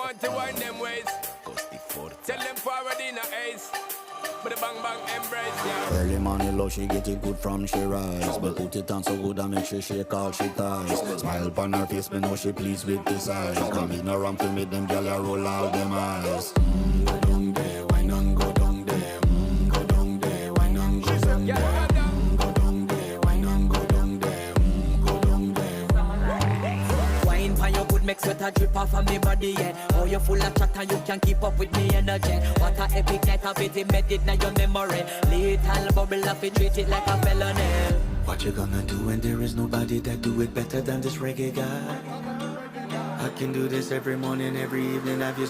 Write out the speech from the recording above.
want to wind them ways. Tell them forward in a ace. But the bang bang embrace, yeah. Early morning love, she get it good from she rise. But put it on so good I make she shake all she ties. Smile upon her face, me know she pleased with this eyes. Come in around to make them gyal a roll out them eyes. Go down there, wine and go down there. Go down there, wine and go down there. Go down there, wine and go down there. Go down there. Wine for your good make sweat a drip off of me body, yeah. Oh, you full of chatter, you can keep up with me energy. What a epic night of it, embedded in your memory. Little bubble of it, treat it like a felony. What you gonna do when there is nobody that do it better than this reggae guy? I can do this every morning, every evening, have you